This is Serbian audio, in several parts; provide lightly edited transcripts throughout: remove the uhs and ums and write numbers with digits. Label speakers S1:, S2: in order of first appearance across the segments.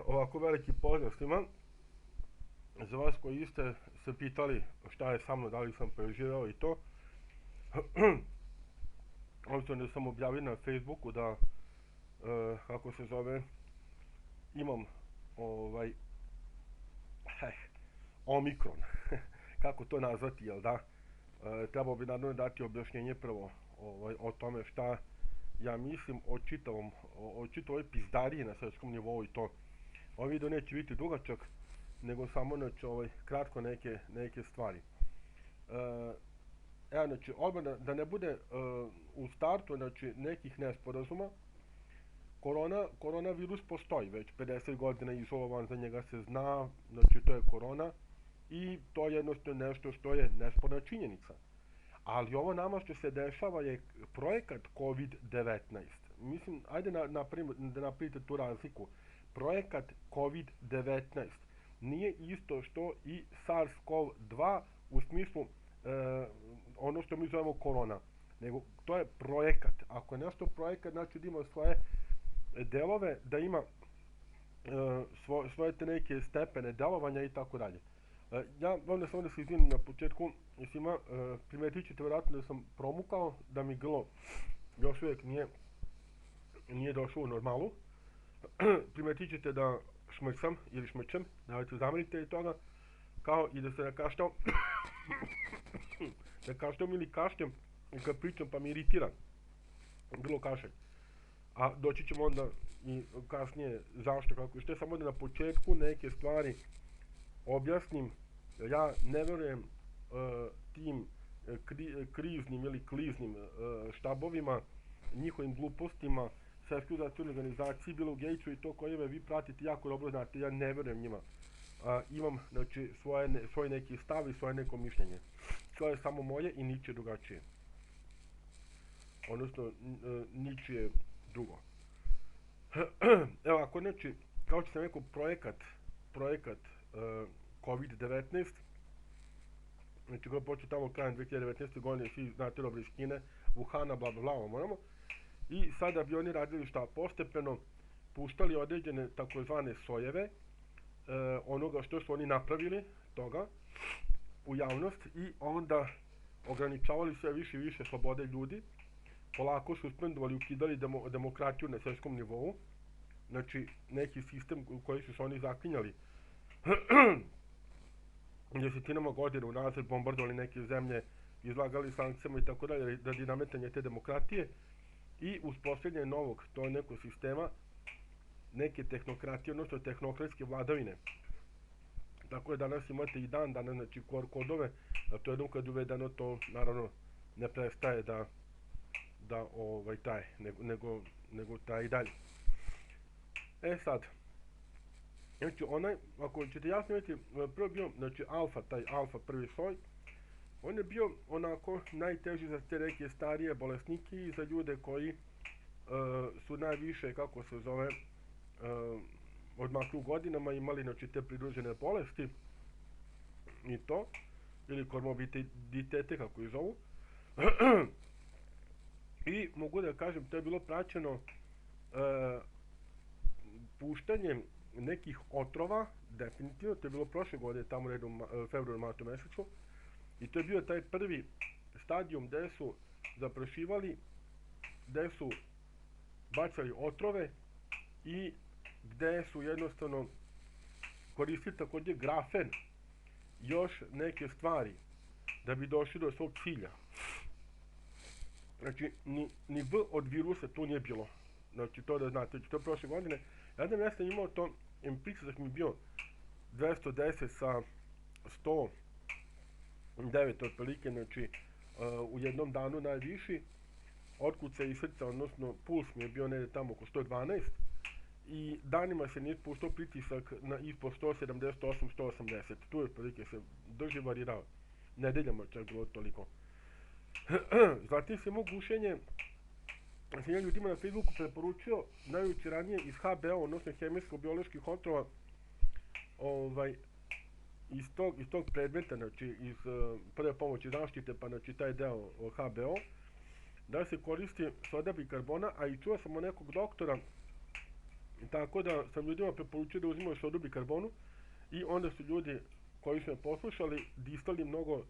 S1: Ovako veliki pozdrav svima. Za vas koji ste se pitali šta je sa mnom, da li sam preživeo i to, obzirom da sam objavio na Facebooku da, kako se zove, imam ovaj, omikron, kako to nazvati, jel da? Trebao bi naravno dati objašnjenje prvo o tome šta ja mislim o čitavoj pizdariji na svjetskom nivou i to. Ovaj video neće biti dugačak, nego samo znači, kratko neke stvari. Znači, odmah da ne bude u startu znači, nekih nesporazuma, koronavirus postoji već 50 godina izolovan, za njega se zna, znači to je korona i to je jednostavno nešto što je nesporna činjenica. Ali ovo nama što se dešava je projekat COVID-19. Mislim, ajde da napravite tu razliku. Projekat COVID-19 nije isto što i SARS-CoV-2 u smislu ono što mi zovemo korona. Nego to je projekat. Ako je nešto projekat, znači da ima svoje delove, da ima svoje te neke stepene delovanja i tako dalje. Ja onda samo da se izvinim na početku svima, primetit ćete vjerojatno da sam promukao, da mi grlo još uvijek nije došlo u normalu. Primetit ćete da šmrcam ili šmrčem, da zamerite i toga, kao i da se nakaštao da kaštem ili kaštem kad pričam pa mi iritira grlo kašelj. A doći ćemo onda i kasnije zašto, kako što samo da na početku neke stvari objasnim. Ja ne verujem tim kriznim ili kliznim štabovima, njihovim glupostima, Svetskoj zdravstvenoj organizaciji, Billu Gatesu i to koje vi pratite jako dobro znate, ja ne verujem njima. Imam znači, svoj neki stav i svoje neko mišljenje. To je samo moje i ničije drugačije. Odnosno, ničije drugo. Evo, ako znači, kao što sam rekao, projekat COVID-19, znači koji je počeo tamo krajem 2019. godine, svi znate dobro iz Kine, Wuhana, bla bla bla, moramo. I sada bi oni radili šta? Postepeno puštali određene takozvane sojeve onoga što su oni napravili toga u javnost i onda ograničavali sve više i više slobode ljudi, polako suspendovali, ukidali demokratiju na svjetskom nivou, znači neki sistem u koji su se oni zaklinjali desetinama godina unazad, bombardovali neke zemlje, izlagali sankcijama i tako dalje radi nametanja te demokratije i uspostavljanje novog to nekog sistema, neke tehnokratije, odnosno tehnokratske vladavine. Tako je danas imate i dan danas, znači QR kodove, a to jednom kad uvedeno to naravno ne prestaje da traje, nego traje i dalje. Sad, znači onaj, ako ćete jasno vidjeti, prvo bio, znači taj alfa prvi soj, on je bio onako najteži za te neke starije bolesnike i za ljude koji su najviše, kako se zove, odmakli u godinama, imali znači te pridružene bolesti i to, ili komorbiditete kako ih zovu. I mogu da kažem, to je bilo praćeno puštanjem nekih otrova, definitivno, to je bilo prošle godine, tamo redom februar, martu mesecu, i to je bio taj prvi stadijum gde su zaprašivali, gde su bacali otrove i gde su jednostavno koristili takođe grafen, još neke stvari, da bi došli do svog cilja. Znači, ni V od virusa tu nije bilo. Znači, to da znate, to je prošle godine. Ja sam imao to, pritisak mi bio 210 sa 109 otprilike, znači u jednom danu najviši, otkucaj i srca, odnosno puls mi je bio negde tamo oko 112 i danima se nije spuštao pritisak na ispod 178-180. Tu je otprilike se drži varirao. Nedeljama čak bilo toliko. Zatim se imao gušenje, sam ja ljudima na Facebooku preporučio, znajući ranije iz HBO, odnosno hemijsko-bioloških otrova, iz tog predmeta, znači iz prve pomoći zaštite, pa znači taj deo HBO, da se koristi soda bikarbona, a i čuo sam od nekog doktora Tako da sam ljudima preporučio da uzimaju sodu bikarbonu i onda su ljudi koji su me poslušali disali mnogo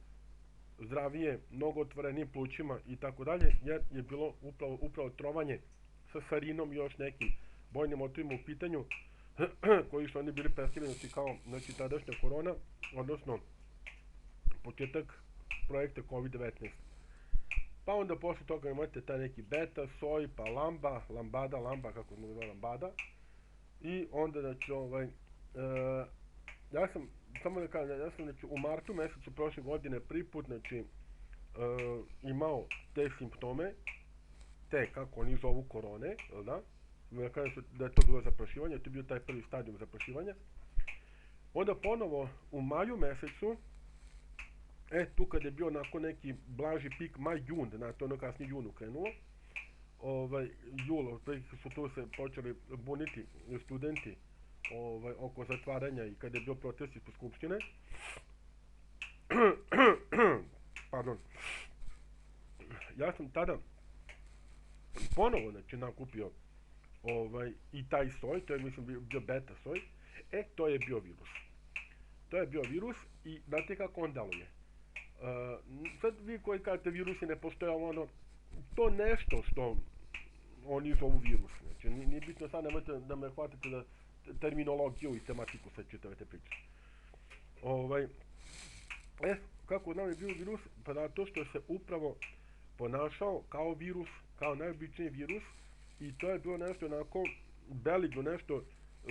S1: zdravije, mnogo otvorenijim plućima i tako dalje, jer je bilo upravo trovanje sa sarinom i još nekim bojnim motivima u pitanju koji su oni bili predstavljeni kao tadašnja korona, odnosno početak projekta COVID-19. Pa onda posle toga imate taj neki beta, soj, pa lambada, kako smo zove lambada. I onda, ja sam, samo da kažem, ja sam u martu mesecu prošle godine prvi put, imao te simptome, te, kako oni zovu, korone, jel da? Da kažem da je to bilo zaprašivanje, to je bio taj prvi stadijum zaprašivanja. Onda ponovo u maju mesecu, tu kad je bio nakon neki blaži pik maj-jun, to ono kasnije junu krenulo, jul, otprilike su tu se počeli buniti studenti oko zatvaranja i kada je bio protest ispred skupštine. Pardon. Ja sam tada ponovo nakupio i taj soj, to je mislim bio beta soj, to je bio virus. To je bio virus i znate kako on deluje. Sad vi koji kažete virusi ne postoje, to nešto što oni zovu virus. Znači, nije bitno sad, nemojte da me hvatite da terminologiju i tematiku sad čitave te priče. Kako nam je bio virus? Pa zato što se upravo ponašao kao virus, kao najobičniji virus, i to je bilo nešto onako beligno, nešto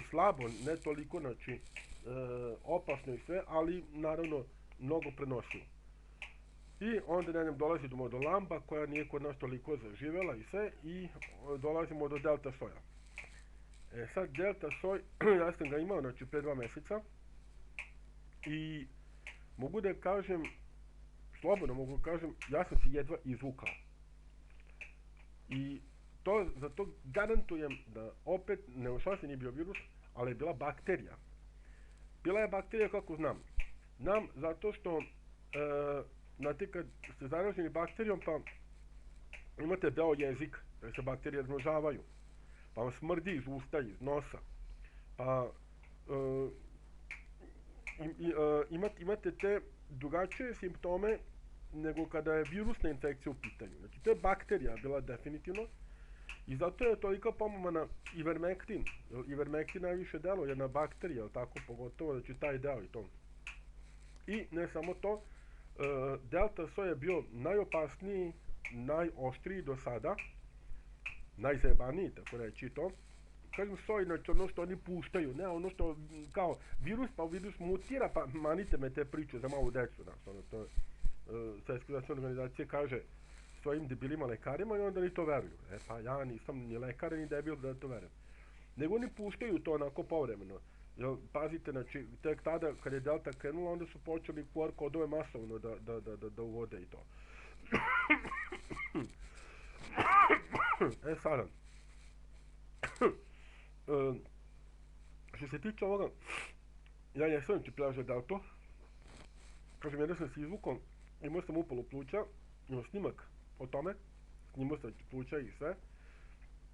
S1: slabo, ne toliko, opasno i sve, ali naravno mnogo prenosivo. I onda dolazimo do lamba koja nije kod nas toliko zaživela i sve, i dolazimo do delta soja. Sad delta soj, ja sam ga imao pre 2 meseca i mogu da kažem, slobodno mogu da kažem, ja sam se jedva izvukao. I za to garantujem da opet, ne šanse nije bio virus, ali je bila bakterija. Bila je bakterija kako znam. Znam zato što, znate, kad ste zaraženi bakterijom, pa imate beo jezik, jer se bakterije razmnožavaju, pa vam smrdi iz usta, iz nosa, pa imate te drugačije simptome nego kada je virusna infekcija u pitanju. Znači, to je bakterija bila definitivno i zato je toliko pomamana ivermektin. Ivermektin najviše deluje na bakterije, ali tako, pogotovo taj deo i to. I ne samo to, delta soj je bio najopasniji, najoštriji do sada, najzajebaniji, tako reći to. Kažem soj, znači ono što oni puštaju, ne ono što kao virus, pa virus mutira, pa manite me te priče za malu decu, to Svetska zdravstvena organizacija kaže svojim debilima lekarima i onda oni to veruju. Pa ja nisam ni lekar ni debil da to verujem. Nego oni puštaju to onako povremeno. Pazite, znači, tek tada kad je delta krenula, onda su počeli QR kodove masovno da uvode i to. Sada. Što se tiče ovoga, ja jesam prežao deltu. Kažem, jedan sam se izvukao, imao sam upalu pluća, imao snimak o tome, snimao sam pluća i sve,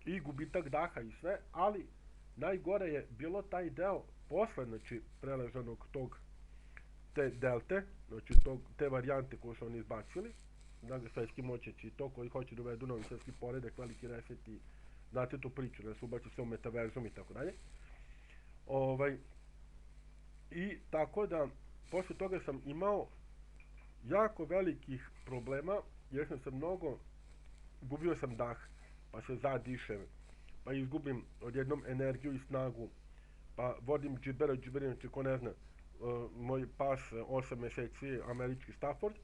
S1: i gubitak daha i sve, ali najgore je bilo taj deo posle, znači, preležanog te delte, znači, te varijante koje su oni izbacili, svetski moćnici i to koji hoće da uvedu novi svetski poredak, veliki reset i znate tu priču, da se ubaci sve u metaverzum i tako dalje. I tako da, posle toga sam imao jako velikih problema, jer sam se gubio sam dah, pa se zadišem, pa izgubim odjednom energiju i snagu, pa vodim džiberina, ko ne zna, moj pas 8 meseci, američki Stafford,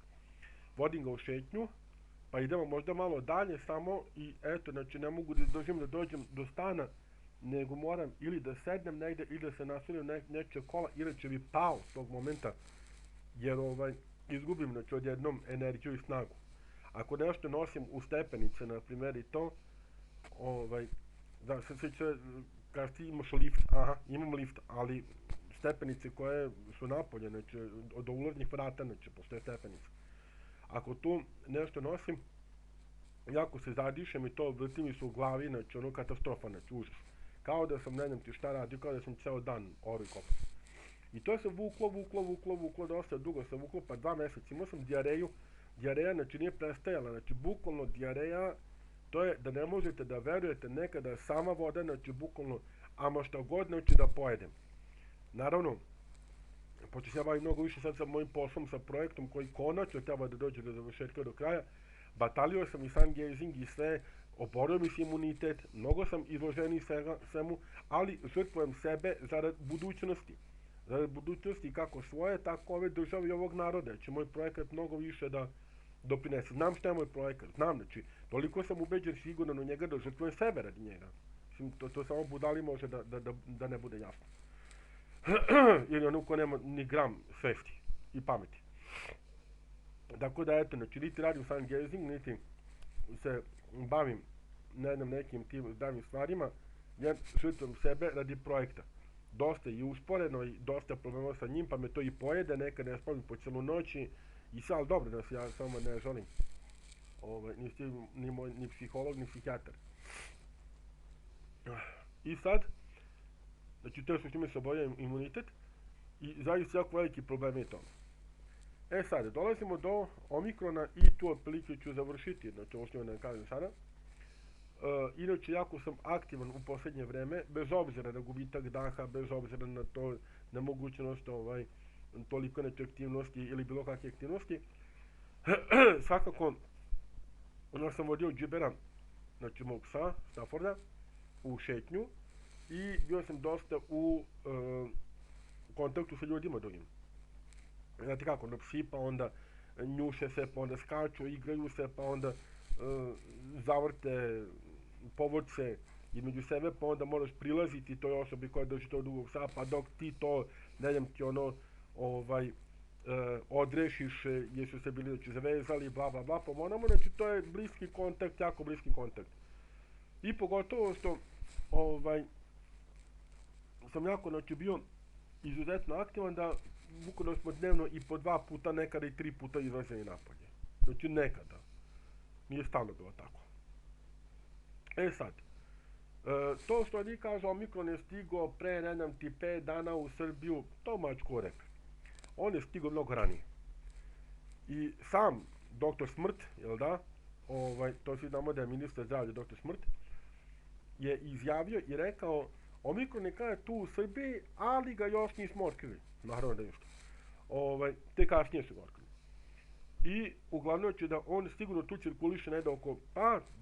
S1: vodim ga u šetnju, pa idemo možda malo dalje samo i eto, znači ne mogu da dođem do stana, nego moram ili da sednem negde ili da se nasunim nečije kola, inače bi pao tog momenta, jer izgubim, znači, odjednom energiju i snagu. Ako nešto nosim u stepenice, na primjer, i to, da se će, kada ti imaš lift, imam lift, ali stepenice koje su napolje, znači, do ulaznih vrata, znači, postoje stepenice. Ako tu nešto nosim, jako se zadišem i to vrti mi se u glavi, znači, ono katastrofa, znači, užas. kao da sam ne znam ti šta radio, kao da sam ceo dan orao kopao. I to se vuklo, dosta dugo se vuklo, pa 2 meseca. Imao sam dijareja, znači nije prestajala, znači bukvalno dijareja, to je da ne možete da verujete nekada sama voda, znači bukvalno, ama šta god, znači da pojedem. Naravno, pošto se ja bavim mnogo više sad sa mojim poslom, sa projektom koji konačno treba da dođe do završetka do kraja, batalio sam i sun gazing i sve, oborio mi se imunitet, mnogo sam izloženiji svemu, ali žrtvujem sebe zarad budućnosti. Zarad budućnosti kako svoje, tako ove države i ovog naroda. Će moj projekat mnogo više da doprinese. Znam šta je moj projekat, znam, znači, toliko sam ubeđen sigurno u njega da žrtvujem sebe radi njega. To samo budali može da ne bude jasno. Jer onuko nema ni gram svesti i pameti. Tako da eto, znači niti radim sun gazing, niti se bavim nekim tim zdravim stvarima, jer žrtvujem sebe radi projekta. Dosta i usporeno i dosta problema sa njim, pa me to i pojede, nekad ne spavim po celu noći i sve, ali dobro, znači ja samo ne želim ni psiholog, ni psihijatar. I sad, znači to su s njime se oborio imunitet i zaista jako veliki problem je to. E sad, dolazimo do Omikrona i tu otprilike ću završiti, znači ovo što ne kažem sada. Inače, jako sam aktivan u posljednje vreme, bez obzira na gubitak daha, bez obzira na to nemogućnost toliko neke aktivnosti ili bilo kakve aktivnosti. Svakako, sam vodio džibera, znači mog psa, Stafforda, u šetnju i bio sam dosta u kontaktu sa ljudima drugim. Znate kako, ono psi, pa onda njuše se, pa onda skaču, igraju se, pa onda zavrte, povrće između sebe, pa onda moraš prilaziti toj osobi koja drži tog drugog psa, pa dok ti to, ne znam ti odrešiš, jesu se bili znači zavezali, bla bla bla, pa moramo, znači to je bliski kontakt, jako bliski kontakt. I pogotovo što sam jako, znači, bio izuzetno aktivan da bukvalno smo dnevno i po 2 puta, nekada i 3 puta izlazili napolje. Znači nekada. Nije stalno bilo tako. E sad, to što oni kažu Omikron je stigao pre, ne znam ti, 5 dana u Srbiju, to mačko rep. On je stigao mnogo ranije. I sam doktor Smrt, jel da, to svi znamo da je ministar zdravlja doktor Smrt, je izjavio i rekao Omikron je kada tu u Srbiji, ali ga još nismo otkrili. Naravno da je što. Te kasnije su ga otkrili. I uglavnom će da on sigurno tu cirkuliše negdje oko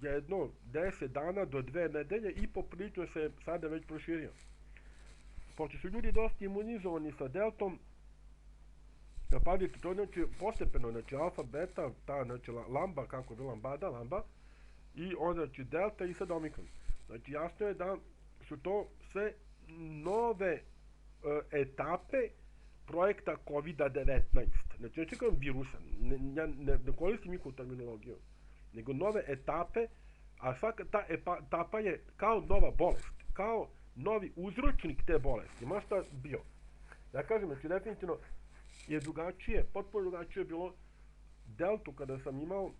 S1: jedno 10 dana do 2 nedelje i poprilično se sada već proširio. Pošto su ljudi dosta imunizovani sa deltom, pazite, to znači postepeno, znači alfa, beta, ta znači lamba, kako je lambada, lamba, i onda znači delta i sad omikron. Znači jasno je da su to sve nove etape projekta COVID-19. Znači ne čekam virusa, ne koristim njihovu terminologiju, nego nove etape, a svaka ta etapa je kao nova bolest, kao novi uzročnik te bolesti, ma šta bio. Ja kažem, znači definitivno je drugačije, potpuno drugačije je bilo deltu kada sam imao,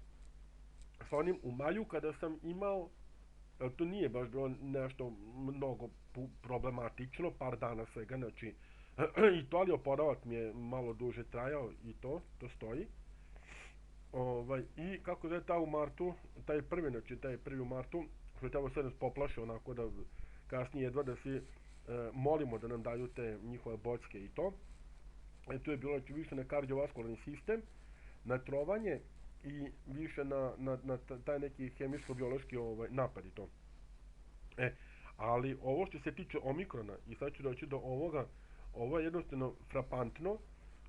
S1: sa onim u maju kada sam imao, to nije baš bilo nešto mnogo problematično, par dana svega, znači i to, ali oporavak mi je malo duže trajao i to stoji. I kako da je ta u martu, taj prvi u martu, što je tamo sve nas poplaše, onako da kasnije jedva da svi molimo da nam daju te njihove bocke i to. Tu je bilo više na kardiovaskularni sistem, na trovanje i više na taj neki hemijsko-biološki napad i to. Ali ovo što se tiče Omikrona, i sad ću doći do ovoga, ovo je jednostavno frapantno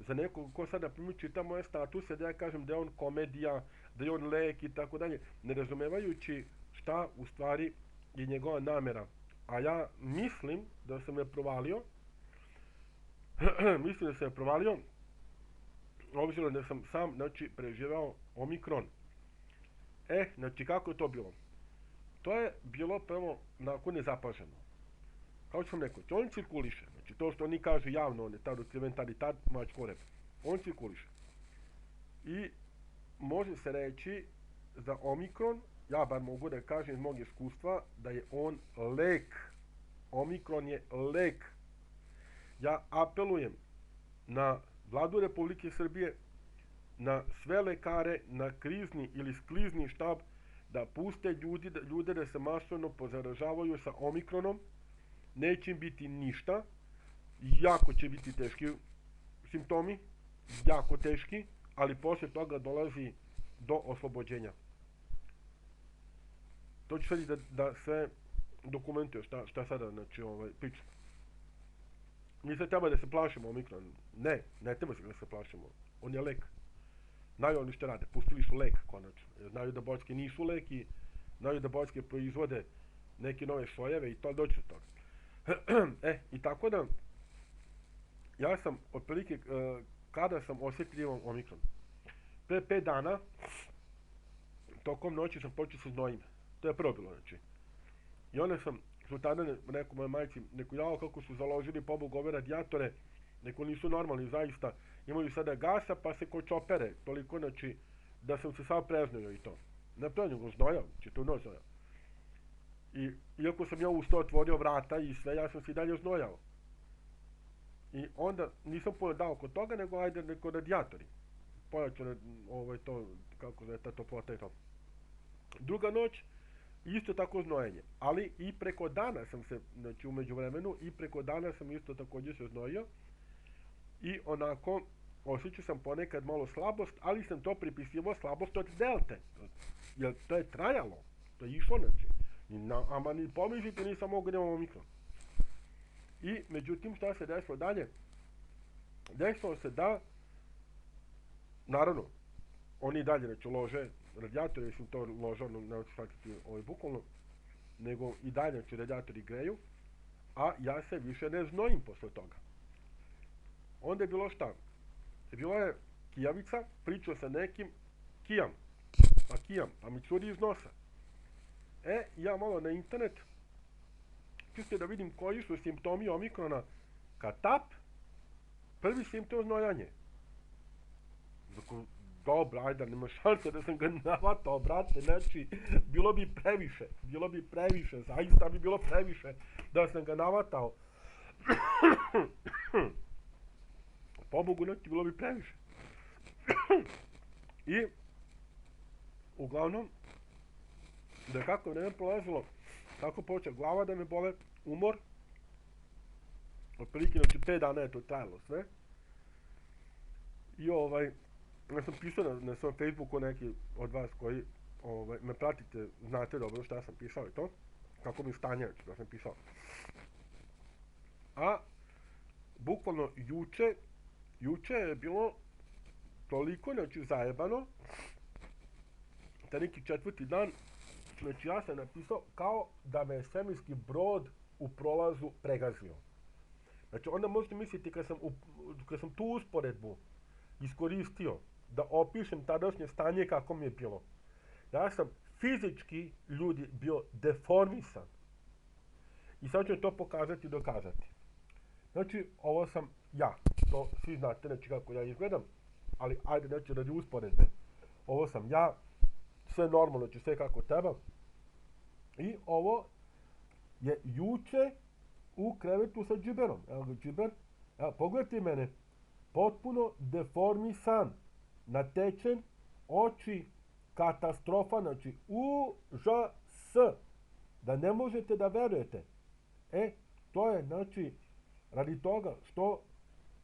S1: za nekog ko sada primjer čita moje statuse da ja kažem da je on komedija, da je on lek i tako dalje, ne razumevajući šta u stvari je njegova namera. A ja mislim da sam je provalio, obzirom da sam sam, znači, preživao Omikron. Znači, kako je to bilo? To je bilo prvo onako nezapaženo. Kao što sam rekao, on cirkuliše. Znači, to što oni kažu javno, on je tad otkriven tad i tad, mačko rep. On cirkuliše. I može se reći za Omikron, ja bar mogu da kažem iz mog iskustva, da je on lek Omikron je lek. Ja apelujem na Vladu Republike Srbije, na sve lekare, na krizni ili sklizni štab, da puste ljude da se masovno pozaražavaju sa Omikronom. Neće im biti ništa, jako će biti teški simptomi, jako teški, ali posle toga dolazi do oslobođenja. To ću sad da sve dokumentuje šta sada, znači, priča. Mi sad treba da se plašimo Omikron. Ne treba da se plašimo. On je lek. Znaju oni što rade. Pustili su lek, konačno. Znaju da bočke nisu lek i znaju da bočke proizvode neke nove sojeve i to doći do toga. I tako da, ja sam, otprilike, kada sam osjetio Omikron? Pre 5 dana, tokom noći sam počeo se znojim. To je prvo bilo, znači. I onda sam, su tada rekao moje majci, neko jao kako su založili pobogu ove radijatore, neko nisu normalni, zaista. Imaju sada gasa, pa se ko čopere, toliko, znači, da sam se sad preznojio i to. Ne preznojio, go znojao, znači to noć znojao. I iako sam ja usto otvorio vrata i sve, ja sam se i dalje znojao. I onda nisam dao kod toga, nego ajde neko radijatori. Pojačano, to, kako zove, ta toplota i to. Druga noć, isto tako znojenje, ali i preko dana sam se, znači umeđu vremenu, i preko dana sam isto također se znojio i onako osjećao sam ponekad malo slabost, ali sam to pripisivao slabost od delte, jer to je trajalo, to je išlo, znači, ama ni pomislite nisam mogao da imam Omikron. I međutim šta se desilo dalje? Desilo se da, naravno, oni dalje znači lože radijatori, mislim to loža, ne ću shvatiti bukvalno, nego i dalje znači radijatori greju, a ja se više ne znojim posle toga. Onda je bilo šta? Bilo je kijavica, pričao sa nekim, kijam, pa mi curi iz nosa. Ja malo na internet, čisto da vidim koji su simptomi Omikrona, kad tap, prvi simptom znojanje. Dobro, ajde, nema šanse da sam ga navatao, brate, znači, bilo bi previše, zaista bi bilo previše da sam ga navatao. Pobogu, znači, bilo bi previše. I, uglavnom, da kako vreme prolazilo, tako počeo glava da me bole, umor, otprilike, znači, 5 dana je to trajalo sve. I ja sam pisao na svom Facebooku, neki od vas koji me pratite, znate dobro šta sam pisao i to, kako mi stanje, da sam pisao. A, bukvalno juče je bilo toliko, znači, zajebano, da neki 4. dan, znači, ja sam napisao kao da me svemirski brod u prolazu pregazio. Znači, onda možete misliti kad sam tu usporedbu iskoristio da opišem tadašnje stanje kako mi je bilo. Ja sam fizički, ljudi, bio deformisan. I sad ću to pokazati i dokazati. Znači, ovo sam ja. To svi znate, znači, kako ja izgledam. Ali, ajde, znači, radi usporedbe. Ovo sam ja. Sve normalno, znači, sve kako treba. I ovo je juče u krevetu sa džiberom. Evo ga džiber. Evo, pogledajte mene. Potpuno deformisan, natečen, oči, katastrofa, znači užas, da ne možete da verujete. To je, znači, radi toga što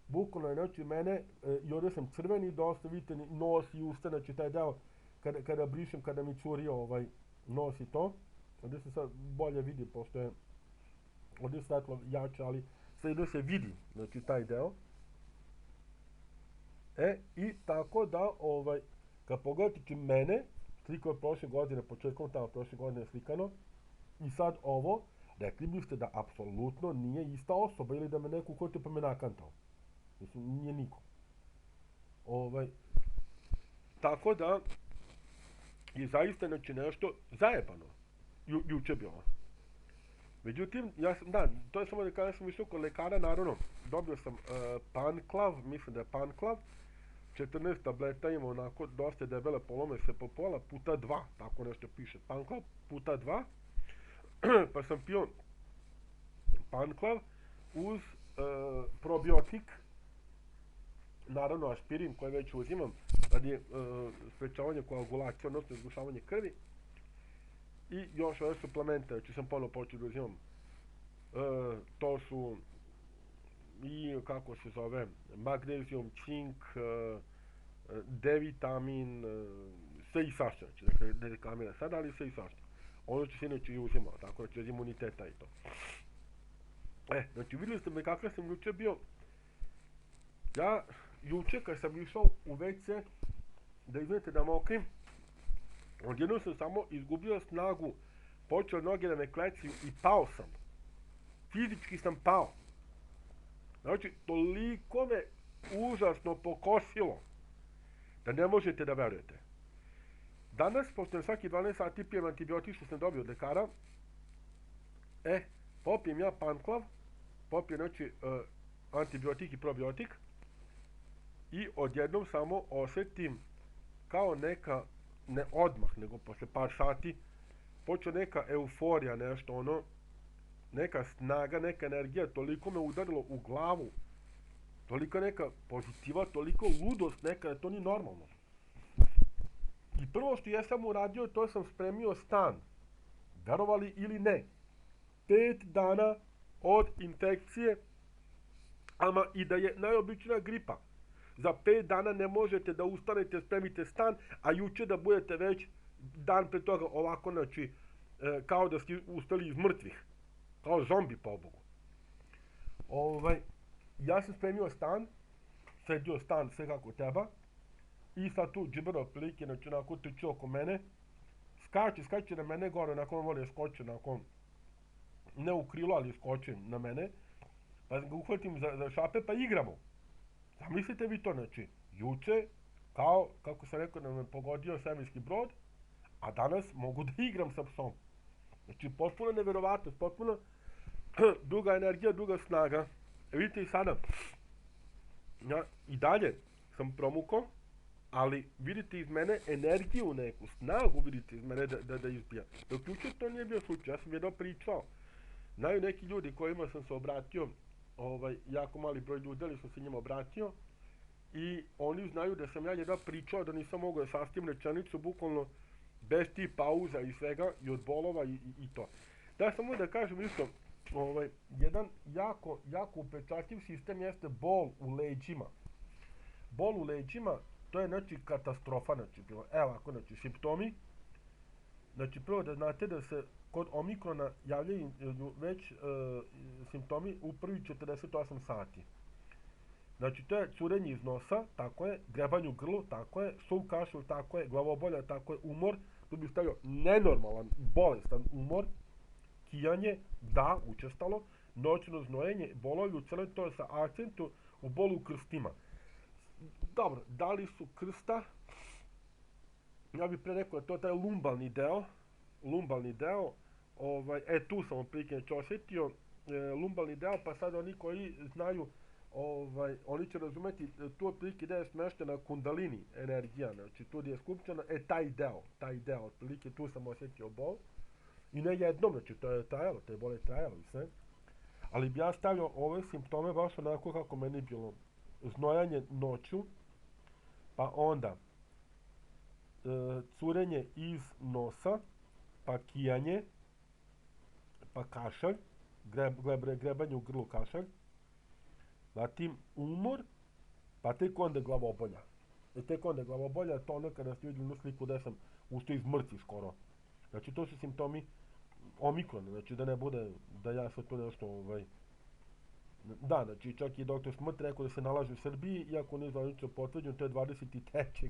S1: bukvalno je, znači, mene, i ovdje sam crveni dosta, vidite, nos i usta, znači, taj deo, kada brišem, kada mi curi nos i to, ovdje se sad bolje vidi, pošto je ovdje svetlo jače, ali sve se vidi, znači, taj deo. I tako da, kad pogledate mene, sliko je prošle godine, početkom tamo prošle godine slikano, i sad ovo, rekli biste da apsolutno nije ista osoba, ili da me neko uhvatio pa me nakantao. Mislim, nije niko. Tako da, je zaista, znači, nešto zajebano. Juče bilo. Međutim, to je samo da kada sam išao kod lekara, naravno, dobio sam Panklav, mislim da je Panklav, 14 tableta ima onako dosta debele, polome se po pola, puta 2, tako nešto piše, Panklav, puta 2, pa sam pio panklav uz probiotik, naravno aspirin koji već uzimam radi sprečavanja koagulacije, odnosno izgušavanje krvi, i još ove suplemente, znači sam ponovno počeo da uzimam. To su i kako se zove, magnezijum, cink, D-vitamin, sve i svašta, znači ne reklamira sada, ali sve i svašta. Ono što se inače i uzimao, tako znači od imuniteta i to. Znači vidjeli ste me kakav sam juče bio. Ja juče kad sam išao u WC da izvinete da mokrim, odjednom sam samo izgubio snagu, počeo noge da me klecaju i pao sam. Fizički sam pao. Znači, toliko me užasno pokosilo da ne možete da verujete. Danas, pošto svaki 12 sati pijem antibiotik što sam dobio od lekara, popijem ja panklav, popijem znači antibiotik i probiotik i odjednom samo osjetim kao neka, ne odmah, nego posle par sati, počeo neka euforija, nešto ono, neka snaga, neka energija, toliko me udarilo u glavu, toliko neka pozitiva, toliko ludost neka, da to nije normalno. I prvo što ja sam uradio, to sam spremio stan. Verovali ili ne, 5 dana od infekcije, ama i da je najobičnija gripa. Za 5 dana ne možete da ustanete, spremite stan, a juče da budete već dan pre toga ovako, znači, kao da ste ustali iz mrtvih. Kao zombi, pobogu. Ja sam spremio stan, sredio stan sve kako treba, i sad tu džibero prilike, znači onako trči oko mene, skače na mene gore, onako vole skoče, onako, ne u krilo, ali skoče na mene, pa ga uhvatim za šape, pa igramo. Zamislite vi to, znači, juče, kao, kako sam rekao, da me pogodio svemirski brod, a danas mogu da igram sa psom. Znači, potpuno neverovatno, potpuno duga energija, duga snaga. Vidite i sada, ja i dalje sam promukao, ali vidite iz mene energiju neku, snagu vidite iz mene da izbija. Dok juče to nije bio slučaj, ja sam jedno pričao. Znaju neki ljudi kojima sam se obratio, jako mali broj ljudi, ali sam se njima obratio, i oni znaju da sam ja jedno pričao, da nisam mogao da sastavim rečenicu, bukvalno bez tih pauza i svega, i od bolova i to. Da, samo da kažem isto, jedan jako upečatljiv sistem jeste bol u leđima. Bol u leđima, to je znači katastrofa, znači bilo. Evo ako, znači simptomi, znači prvo da znate da se kod omikrona javljaju već simptomi u prvi 48 sati. Znači to je curenje iz nosa, tako je, grebanje u grlu, tako je, suv kašalj, tako je, glavobolja, tako je, umor, tu bi stavio nenormalan, bolestan umor, kijanje, da, učestalo, noćno znojenje, bolovi u crnoj, to je sa akcentu u bolu u krstima. Dobro, da li su krsta? Ja bih pre rekao da to je taj lumbalni deo, tu sam otprilike već osjetio, lumbalni deo, pa sad oni koji znaju, oni će razumeti, tu otprilike gde je smeštena kundalini energija, znači tu gdje je skupčena, taj deo, otprilike tu sam osjetio bol. I ne jednom, znači to je trajalo, te bole trajalo i sve. Ali bi ja stavio ove simptome baš onako kako meni bilo. Znojanje noću, pa onda curenje iz nosa, pa kijanje, pa kašalj, grebanje u grlu, kašalj, zatim umor, pa tek onda glavobolja. Tek onda glavobolja, to ono kada ste vidjeli sliku da sam ustao iz mrtvi skoro. Znači to su simptomi omikrona, znači da ne bude da ja sad to nešto Da, znači čak i doktor Smrt rekao da se nalazi u Srbiji, iako nije zvanično potvrđeno, to je 23.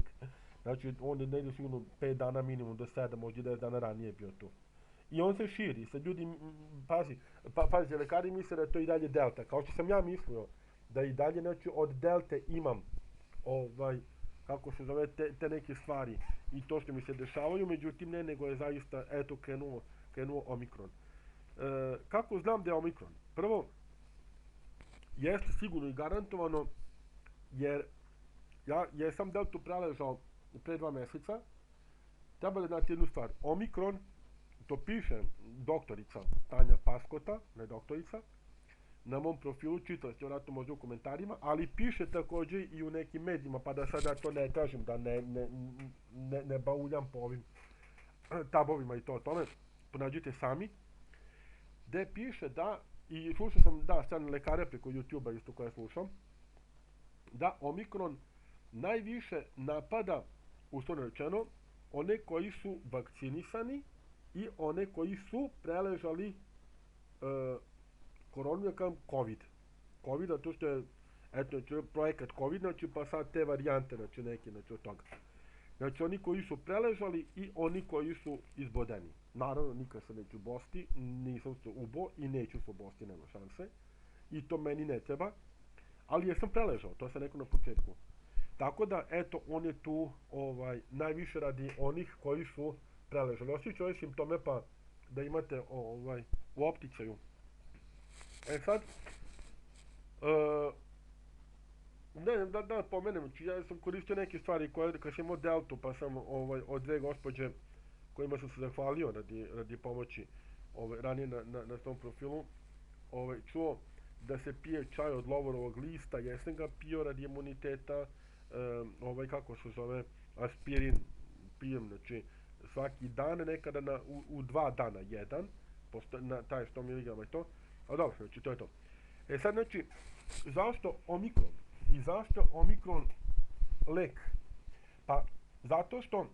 S1: Znači on ne ide sigurno 5 dana minimum do 7, možda 10 dana ranije bio tu. I on se širi, sad ljudi, pazi, lekari misle da je to i dalje delta, kao što sam ja mislio da i dalje, znači od delte imam kako se zove, te neke stvari i to što mi se dešavaju, međutim ne, nego je zaista, eto, krenuo omikron. Kako znam da je omikron? Prvo, jeste sigurno i garantovano, jer ja jesam deltu preležao pre 2 meseca, treba da znate jednu stvar, omikron, to piše doktorica Tanja Paskota, ne doktorica, na mom profilu, čitali ste vjerojatno možda u komentarima, ali piše takođe i u nekim medijima, pa da sada to ne kažem, da ne bauljam po ovim tabovima i to o tome, pronađite sami, gde piše da, i slušao sam, da, strane lekare preko YouTube-a isto koje slušam, da Omikron najviše napada, uslovno rečeno, one koji su vakcinisani i one koji su preležali koronu, ja kažem COVID. COVID, zato što je, eto, znači, projekat COVID, znači, pa sad te varijante, znači, neke, znači, od toga. Znači, oni koji su preležali i oni koji su izbodeni. Naravno, nikad se neću bosti, nisam se ubo i neću se bosti, nema šanse. I to meni ne treba. Ali jesam preležao, to sam rekao na početku. Tako da, eto, on je tu najviše radi onih koji su preležali. Osjećaju ove simptome, pa da imate u opticaju. Sad, da pomenem, ja sam koristio neke stvari kad sam imao Deltu, pa sam od dve gospođe kojima sam se zahvalio radi pomoći ranije na tom profilu, čuo da se pije čaj od lovorovog lista, jesam ga pio radi imuniteta, kako se zove, aspirin pijem, znači, svaki dan, nekada u 2 dana jedan, na taj 100 mg i to, a dobro, znači, to je to. Sad, znači, zašto Omikron? I zašto Omikron lek? Pa, zato što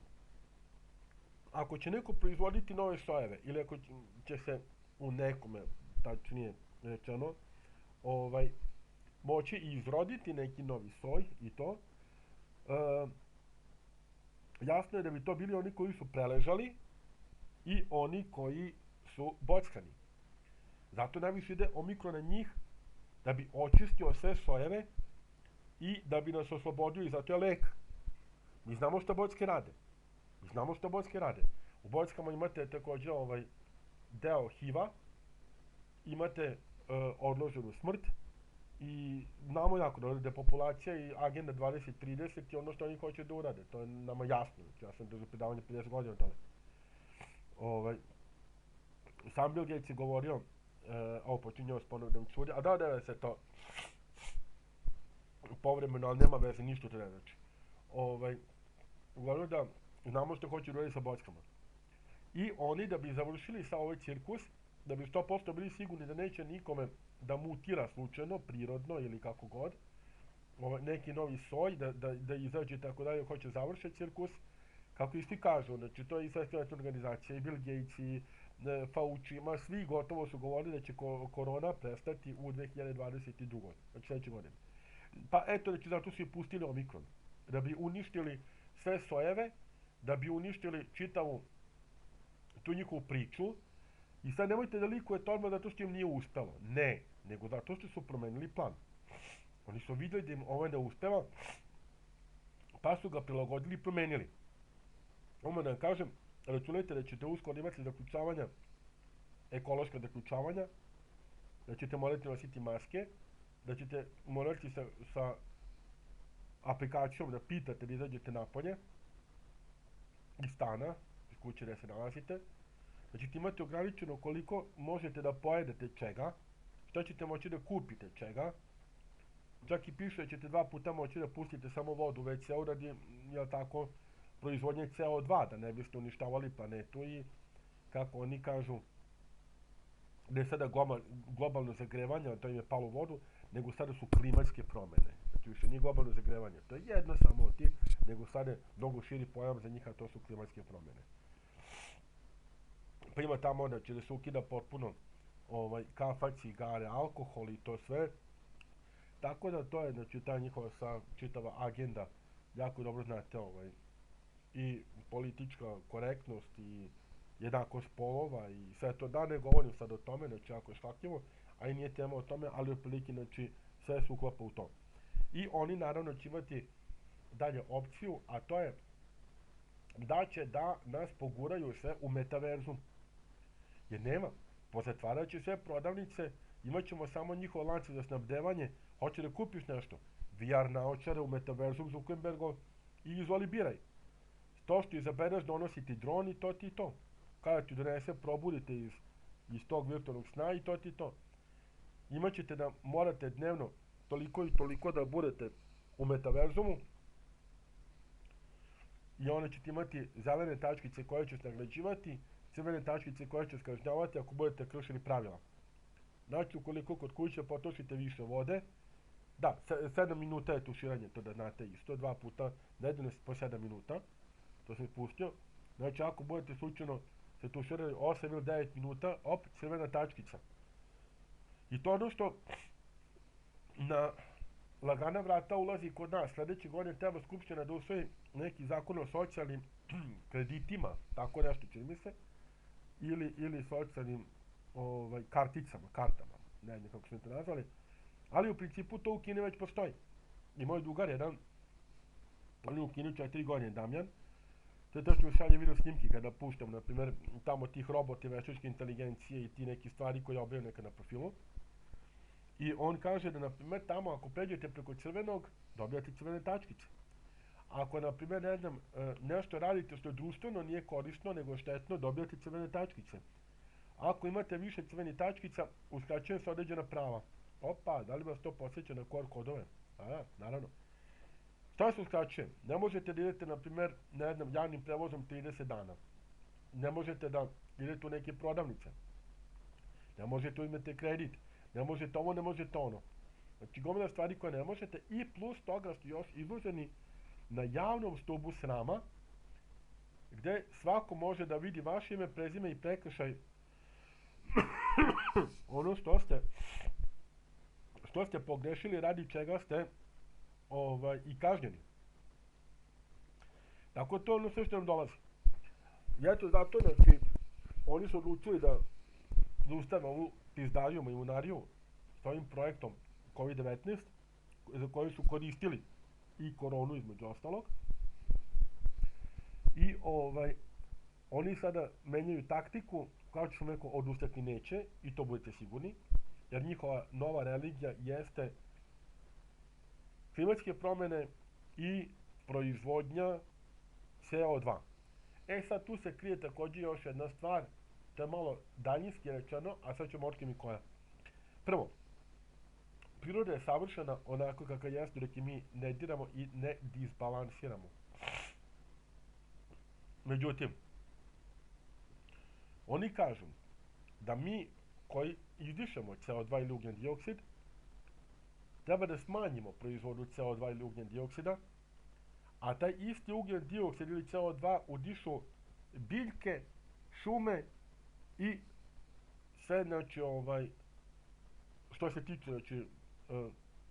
S1: ako će neko proizvoditi nove sojeve, ili ako će se u nekome, tačnije rečeno, moći izroditi neki novi soj i to, jasno je da bi to bili oni koji su preležali i oni koji su bockani. Zato najviše ide Omikron na njih, da bi očistio sve sojeve i da bi nas oslobodio, i zato je lek. Mi znamo šta bocke rade. U bockama imate takođe deo HIV-a, imate odloženu smrt i znamo jako da depopulacija i agenda 2030 je ono što oni hoće da urade. To je nama jasno. Ja sam držao predavanje 50 godina od tome. Sam Bill Gates je govorio, počinjao s ponovnim čudi, a da se to povremeno, ali nema veze, ništa to ne znači. Govorio da znamo što hoće da uradi sa bockama. I oni, da bi završili sa ovaj cirkus, da bi 100% bili sigurni da neće nikome da mutira slučajno, prirodno ili kako god, neki novi soj, da izađe tako dalje, hoće završiti cirkus, kako i svi kažu, znači to je i Svetska organizacija, i Bill Gates, i Fauci, svi gotovo su govorili da će korona prestati u 2022. Znači sledeće godine. Pa eto, znači zato su i pustili Omikron, da bi uništili sve sojeve, da bi uništili čitavu tu njihovu priču. I sad nemojte da likujete odmah zato što im nije uspelo. Ne, nego zato što su promenili plan. Oni su videli da im ovo ne uspeva, pa su ga prilagodili i promenili. Ovo da vam kažem, računajte da ćete uskoro imati zaključavanja, ekološka zaključavanja, da ćete morati nositi maske, da ćete morati sa aplikacijom da pitate da izađete napolje iz stana, iz kuće gde se nalazite, da ćete imati ograničeno koliko možete da pojedete čega, šta ćete moći da kupite čega, čak i piše da ćete 2 puta moći da pustite samo vodu u WC-u radi, jel tako, proizvodnje CO2, da ne biste uništavali planetu i, kako oni kažu, ne sada globalno zagrevanje, to im je palo u vodu, nego sada su klimatske promene. Znači više nije globalno zagrevanje, to je jedno samo od tih, nego sada je mnogo širi pojam za njih, a to su klimatske promene. Pa ima tamo da će da se ukida potpuno kafa, cigare, alkohol i to sve. Tako da to je, znači, ta njihova čitava agenda, jako dobro znate, i politička korektnost i jednakost polova i sve to, da ne govorim sad o tome, znači jako je šlakljivo, a i nije tema o tome, ali otprilike, znači, sve se uklapa u to. I oni naravno će imati dalje opciju, a to je da će da nas poguraju sve u metaverzum. Jer nema, pozatvarat će sve prodavnice, imat ćemo samo njihove lance za snabdevanje, hoće da kupiš nešto, VR naočare u metaverzum Zuckerbergov i izvoli biraj. To što izabereš donosi ti dron i to ti to. Kada ti donese, probudite iz tog virtualnog sna i to ti to. imat ćete da morate dnevno toliko i toliko da budete u metaverzumu i onda ćete imati zelene tačkice koje će se nagrađivati, crvene tačkice koje će se kažnjavati ako budete kršili pravila. Znači, ukoliko kod kuće potrošite više vode, da, 7 minuta je tuširanje, to da znate isto, 2 puta nedeljno po 7 minuta, to sam ispustio. Znači, ako budete slučajno se tuširali 8 ili 9 minuta, opet crvena tačkica. I to ono što na lagana vrata ulazi kod nas. Sledeće godine treba Skupština da usvoji neki zakon o socijalnim kreditima, tako nešto čini mi se, ili socijalnim kartama, ne znam kako smo to nazvali, ali u principu to u Kini već postoji. I moj drugar jedan, on je u Kini 4 godine, Damjan, to je to što mi šalje video snimki kada puštam, na primjer, tamo tih robota, veštačke inteligencije i ti neki stvari koje objavljaju neka na profilu. I on kaže da, na primjer, tamo ako pređete preko crvenog, dobijate crvene tačkice. Ako, na primjer, ne znam, nešto radite što je društveno, nije korisno, nego štetno, dobijate crvene tačkice. Ako imate više crvenih tačkica, uskraćuje se određena prava. Opa, da li vas to podsjeća na QR kodove? A, naravno. Šta se uskraćuje? Ne možete da idete, na primjer, ne znam, javnim prevozom 30 dana. Ne možete da idete u neke prodavnice. Ne možete imati kredit. Ne možete ovo, ne možete ono. Znači, gomila stvari koje ne možete i plus toga ste još izloženi na javnom stubu srama, gde svako može da vidi vaše ime, prezime i prekršaj ono što ste pogrešili, radi čega ste i kažnjeni. Tako to ono sve što nam dolazi. I eto zato, znači, oni su odlučili da zaustave ovu pizdariju, majmunariju s ovim projektom COVID-19, za koji su koristili i koronu između ostalog. I oni sada menjaju taktiku, kao što sam rekao, odustati neće, i to budete sigurni, jer njihova nova religija jeste klimatske promene i proizvodnja CO2. E sad tu se krije također još jedna stvar, to je malo daljinski rečeno, a sad ćemo otkriti mi koja. Prvo, priroda je savršena onako kakva jeste, dok je mi ne diramo i ne disbalansiramo. Međutim, oni kažu da mi koji izdišemo CO2 ili ugljen dioksid, treba da smanjimo proizvodu CO2 ili ugljen dioksida, a taj isti ugljen dioksid ili CO2 udišu biljke, šume i sve, znači, što se tiče, znači,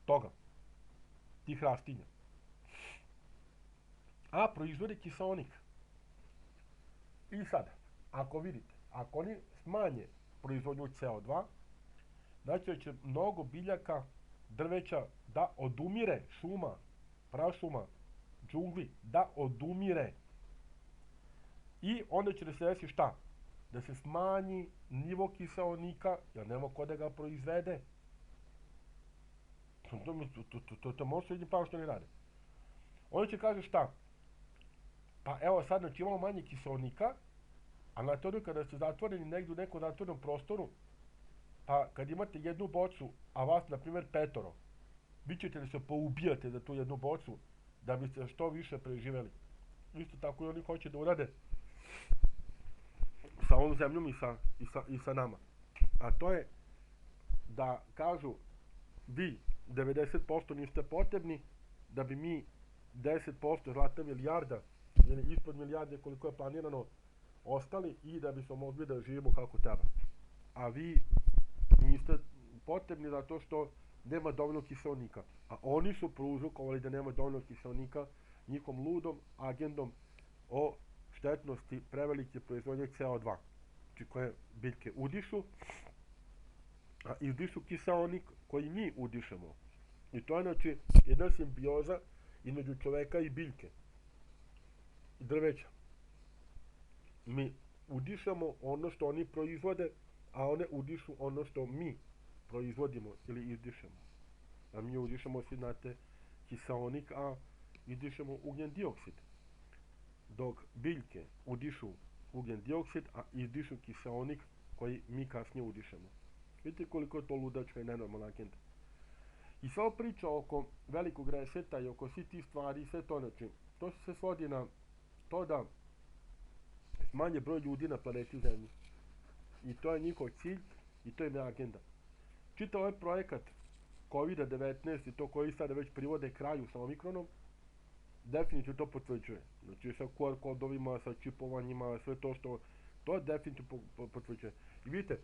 S1: toga, tih rastinja. A proizvodi kiseonik. I sad, ako vidite, ako oni smanje proizvodnju CO2, znači da će mnogo biljaka, drveća da odumire, šuma, prašuma, džungli, da odumire. I onda će da se desi šta? Da se smanji nivo kiseonika, jer nema ko da ga proizvede. To može vidjeti pa što ne rade. Oni će kaže šta? Pa evo sad, znači imamo manje kiseonika, a na to kada ste zatvoreni negdje u nekom zatvorenom prostoru, pa kad imate jednu bocu, a vas, na primjer, 5, vi ćete da se poubijate za tu jednu bocu, da biste što više preživeli. Isto tako i oni hoće da urade sa ovom zemljom i sa nama. A to je da kažu, vi 90% niste potrebni, da bi mi 10% zlata milijarda, ili ispod milijarde koliko je planirano, ostali i da bismo mogli da živimo kako treba. A vi niste potrebni zato što nema dovoljno kiseonika. A oni su prouzrokovali da nema dovoljno kiseonika njihovom ludom agendom o štetnosti prevelike proizvodnje CO2. Znači koje biljke udišu, a izdišu kiseonik koji mi udišemo. I to je, znači, jedna simbioza između čoveka i biljke i drveća. Mi udišemo ono što oni proizvode, a one udišu ono što mi proizvodimo ili izdišemo. A mi udišemo, svi znate, kiseonik, a izdišemo ugljen dioksid. Dok biljke udišu ugljen dioksid, a izdišu kiseonik koji mi kasnije udišemo. Vidite koliko je to ludačka i nenormalna agenda. I sva priča oko velikog reseta i oko svih tih stvari i sve to, znači, to se sve svodi na to da smanje broj ljudi na planeti Zemlji. I to je njihov cilj i to je agenda. Čitav ovaj projekat COVID-19 i to koji sada već privode kraju sa Omikronom, definitivno to potvrđuje. Znači sa QR kodovima, sa čipovanjima, sve to što to definitivno potvrđuje. I vidite,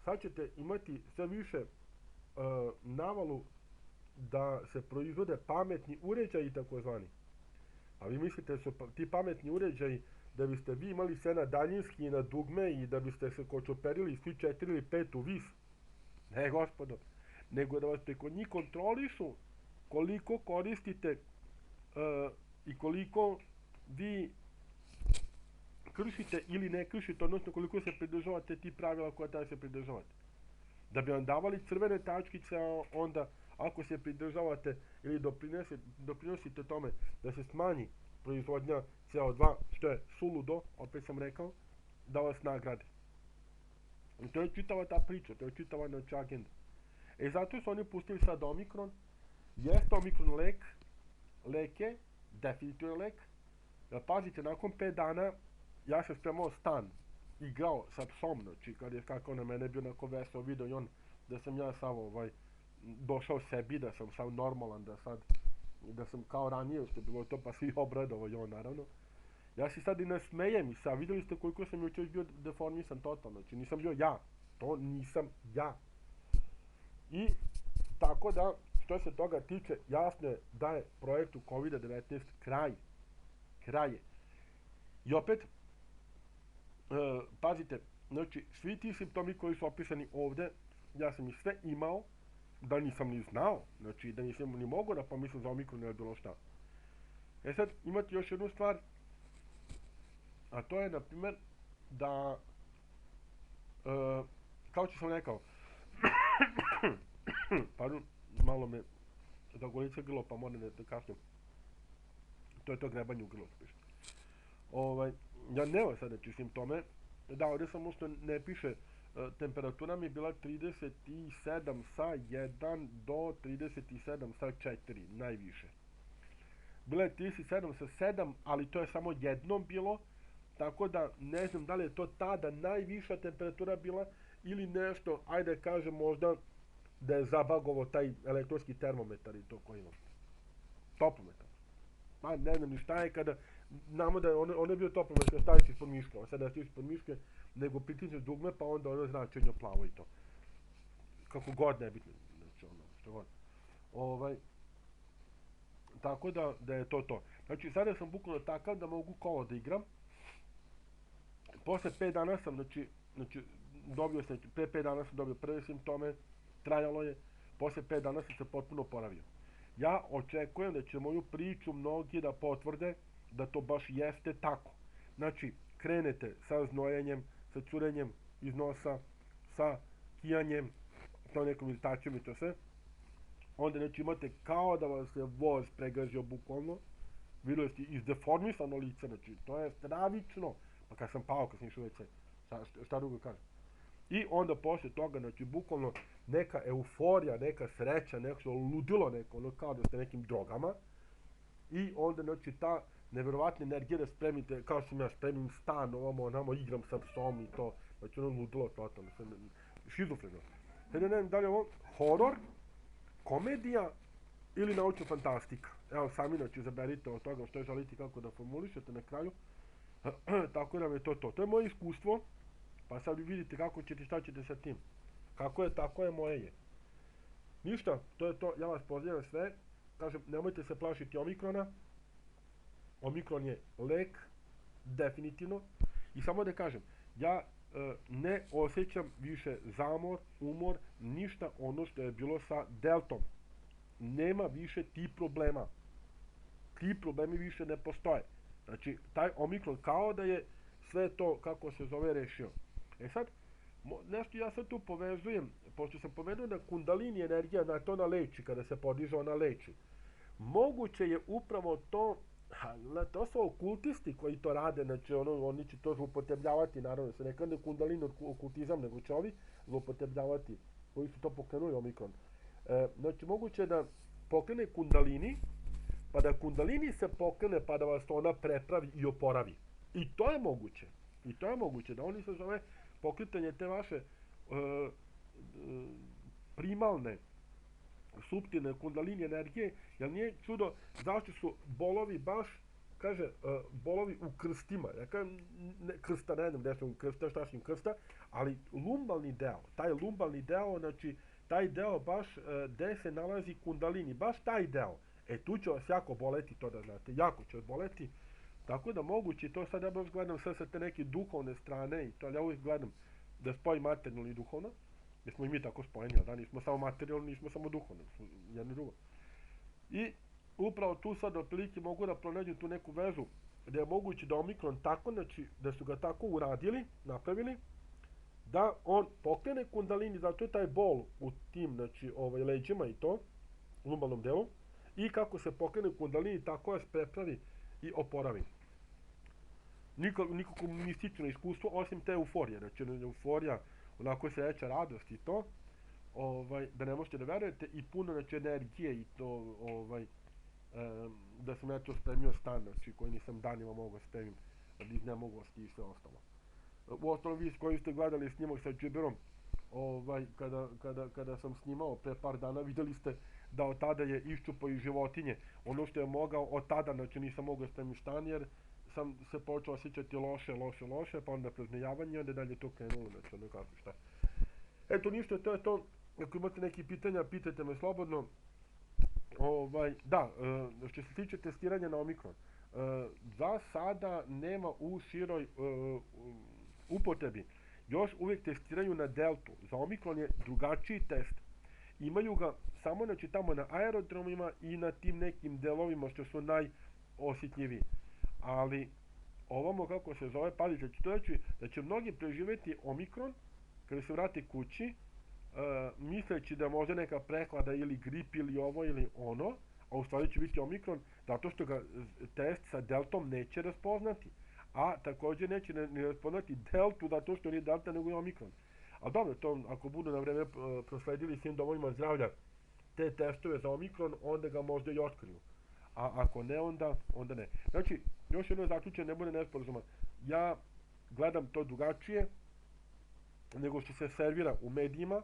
S1: sad ćete imati sve više navalu da se proizvode pametni uređaji takozvani. A vi mislite da su ti pametni uređaji da biste vi imali sve na daljinski i na dugme i da biste se kočoperili svi 4 ili 5 u vis? Ne, gospodo. Nego da vas preko njih kontrolišu koliko koristite i koliko vi kršite ili ne kršite, odnosno koliko se pridržavate ti pravila koja treba se pridržavate. Da bi vam davali crvene tačkice, onda ako se pridržavate ili doprinosite tome da se smanji proizvodnja CO2, što je suludo, opet sam rekao, da vas nagrade. I to je čitava ta priča, to je čitava naša agenda. Zato su oni pustili sad Omikron. Jeste Omikron lek je, definitivno lek. Pazite, nakon 5 dana ja sam spremao stan, igrao sa psom, znači kad je kako na mene bio neko vesel video i on da sam ja sav došao sebi, da sam sav normalan, da sam kao ranije što je bilo to, pa svi obradovao i on naravno. Ja se sad i ne smejem i sad vidjeli ste koliko sam jučer bio deformisan totalno, znači nisam bio ja, to nisam ja. I tako da, što se toga tiče, jasno je da je projektu COVID-19 kraj je. I opet, pazite, znači svi ti simptomi koji su opisani ovde, ja sam ih sve imao, da nisam ni znao, znači da nisam ni mogao da pomislim za Omikron ili bilo šta. Sad, imate još jednu stvar, a to je, na primjer, da, kao što sam rekao, pardon, malo me zagolica grlo, pa moram da kasnim. To je to grebanje u grlo, piše. Ja nemam sad znači simptome. Da, ovdje samo što ne piše, temperatura mi je bila 37 sa 1 do 37 sa 4, najviše. Bila je 37 sa 7, ali to je samo jednom bilo, tako da ne znam da li je to tada najviša temperatura bila ili nešto, ajde kažem možda da je zabagovo taj elektronski termometar i to koji imam. Toplometar. Pa ne znam ni šta je kada, znamo da je on je bio toplometar, staviš ispod miške, a sad ne staviš ispod miške, nego pritisneš dugme pa onda ono značenje plavo i to. Kako god nebitno, znači ono, što god. Tako da je to. Znači sada sam bukvalno takav da mogu kolo da igram. Posle 5 dana sam, znači dobio sam, pre 5 dana sam dobio prve simptome, trajalo je, posle 5 dana sam se potpuno oporavio. Ja očekujem da će moju priču mnogi da potvrde da to baš jeste tako. Znači, krenete sa znojenjem, sa curenjem iz nosa, sa kijanjem, sa nekom iztačem i to sve. Onda znači imate kao da vas je voz pregazio bukvalno, vidjeli ste izdeformisano lice, znači to je stravično. Pa kad sam pao, kad sam išao WC, šta drugo kažem. I onda posle toga, znači bukvalno neka euforija, neka sreća, neko ludilo neko, ono kao da ste nekim drogama. I onda znači ta nevjerovatna energija da spremite, kao sam ja spremim stan, ovamo, igram sa psom i to, znači ono ludilo totalno, šizofreno. Sad ne znam da li je ovo horor, komedija ili naučna fantastika. Evo sami znači izaberite od toga što je želite kako da formulišete na kraju. Tako da je to. To je moje iskustvo, pa sad vi vidite kako ćete, šta ćete sa tim. Kako je, tako je, moje je. Ništa, to je to, ja vas pozdravljam sve. Kažem, nemojte se plašiti Omikrona. Omikron je lek, definitivno. I samo da kažem, ja ne osjećam više zamor, umor, ništa ono što je bilo sa Deltom. Nema više ti problema. Ti problemi više ne postoje. Znači, taj Omikron kao da je sve to, kako se zove, rešio. Sad, nešto ja sad tu povezujem, pošto sam pomenuo da kundalini energija na to naleči, kada se podiže ona leči. Moguće je upravo to, to su okultisti koji to rade, znači oni će to zloupotrebljavati, naravno se nekada kundalini okultizam, nego će ovi zloupotrebljavati koji su to pokrenuli omikron. Znači, moguće da pokrene kundalini, pa da kundalini se pokrene, pa da vas ona prepravi i oporavi. I to je moguće. I to je moguće, da oni se zove pokretanje te vaše primalne, suptilne kundalini energije, jer nije čudo zašto su bolovi baš, kaže, bolovi u krstima. Ja kažem, krsta, ne znam gde su krsta, šta su im krsta, ali lumbalni deo, taj lumbalni deo, znači, taj deo baš gde se nalazi kundalini, baš taj deo. Tu će vas jako boleti, to da znate, jako će vas boleti. Tako da moguće, to sad ja baš gledam sve sa te neke duhovne strane, i to ja uvijek gledam da spojim materijalno i duhovno, jer smo i mi tako spojeni, da nismo samo materijalno, nismo samo duhovno, jedno drugo. I upravo tu sad otprilike mogu da pronađem tu neku vezu, gde je moguće da omikron tako, znači da su ga tako uradili, napravili, da on pokrene kundalini, zato je taj bol u tim, znači, leđima i to, u lumbalnom delu, i kako se pokrene kundalini, tako se prepravi i oporavi. Nikako komunistično iskustvo, osim te euforije, znači euforija, onako sledeća radost i to, da ne možete da verujete, i puno, znači, energije i to, da sam ja to spremio stan, znači, koji nisam danima mogao spremim, od iznemogosti i sve ostalo. Uostalom, vi koji ste gledali snimak sa Džiberom, kada sam snimao pre par dana, videli ste da od tada je iščupao i životinje. Ono što je mogao od tada, znači nisam mogao spremiti stan, jer sam se počeo osjećati loše, pa onda preznojavanje, onda dalje to krenulo, znači ono kako šta. Eto, ništa, to je to. Ako imate neki pitanja, pitajte me slobodno. Da, što se tiče testiranja na omikron, za sada nema u široj upotrebi. Još uvijek testiraju na deltu. Za omikron je drugačiji test. Imaju ga samo, znači, tamo na aerodromima i na tim nekim delovima što su najosjetljiviji. Ali ovamo, kako se zove, pazite, to reći da će mnogi preživjeti omikron kada se vrati kući, misleći da može neka prehlada ili grip ili ovo ili ono, a u stvari će biti omikron, zato što ga test sa deltom neće raspoznati. A također neće ni raspoznati deltu, zato što nije delta nego je omikron. A dobro, to ako budu na vreme prosledili svim domovima zdravlja te testove za omikron, onda ga možda i otkriju. A ako ne, onda ne. Znači, još jedno zaključenje, ne bude nesporazuma. Ja gledam to drugačije nego što se servira u medijima.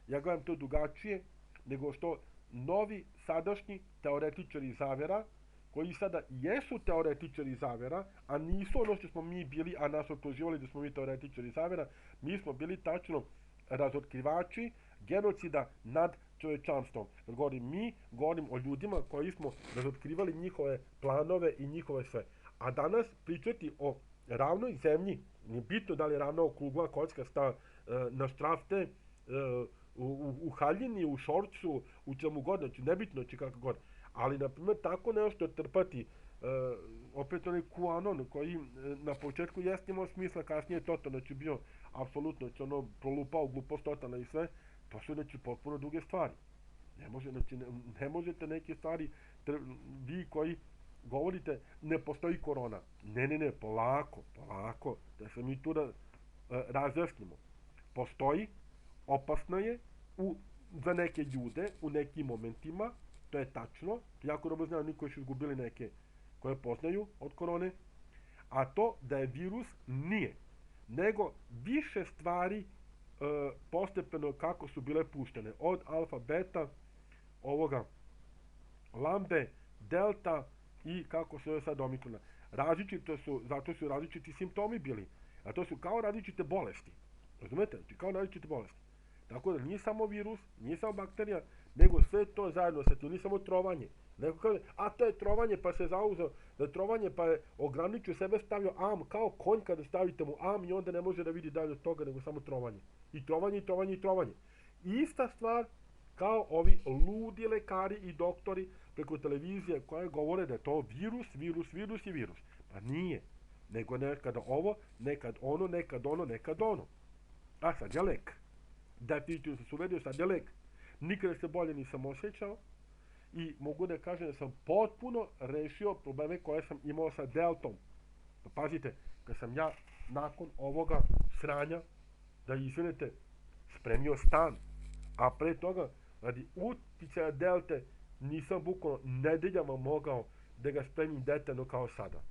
S1: Ja gledam to drugačije nego što novi sadašnji teoretičari zavera, koji sada jesu teoretičari zavera, a nisu ono što smo mi bili, a nas optuživali da smo mi teoretičari zavera, mi smo bili tačno razotkrivači genocida nad čovečanstvom. Govorim o ljudima koji smo razotkrivali njihove planove i njihove sve. A danas pričati o ravnoj zemlji, nije bitno da li je ravna okrugla, kockasta, na štrafte, u haljini, u šorcu, u čemu god, znači nebitno će kako god. Ali, na primjer, tako nešto trpati, opet onaj QAnon koji na početku jeste imao smisla, kasnije totalno, znači bio apsolutno, znači ono prolupao glupost totalno i sve, to su, znači, potpuno druge stvari. Ne možete neke stvari, vi koji govorite ne postoji korona. Ne, polako, da se mi tu razjasnimo. Postoji, opasno je za neke ljude u nekim momentima, to je tačno, jako dobro znaju oni koji su izgubili neke koje poznaju od korone, a to da je virus nije, nego više stvari postepeno kako su bile puštene, od alfa, beta, ovoga, lambe, delta i kako se sad omikrona. Različite su, zato su različiti simptomi bili, a to su kao različite bolesti, razumete, kao različite bolesti. Tako da nije samo virus, nije samo bakterija, nego sve to zajedno sa tim, nije samo trovanje. Neko kaže, a to je trovanje, pa se zauzeo da trovanje, pa je ograničio sebe, stavio am, kao konj kada stavite mu am i onda ne može da vidi dalje od toga, nego samo trovanje. I trovanje. Ista stvar kao ovi ludi lekari i doktori preko televizije koje govore da je to virus. Pa nije, nego nekada ovo, nekad ono. A sad je lek. Definitivno se uvedio, sad je lek. Nikada se bolje nisam osjećao i mogu da kažem da sam potpuno rešio probleme koje sam imao sa deltom. Pa pazite, kad sam ja nakon ovoga sranja, da izvinete, spremio stan, A pre toga, radi uticaja delte, nisam bukvalno nedeljama mogao da ga spremim detaljno kao sada.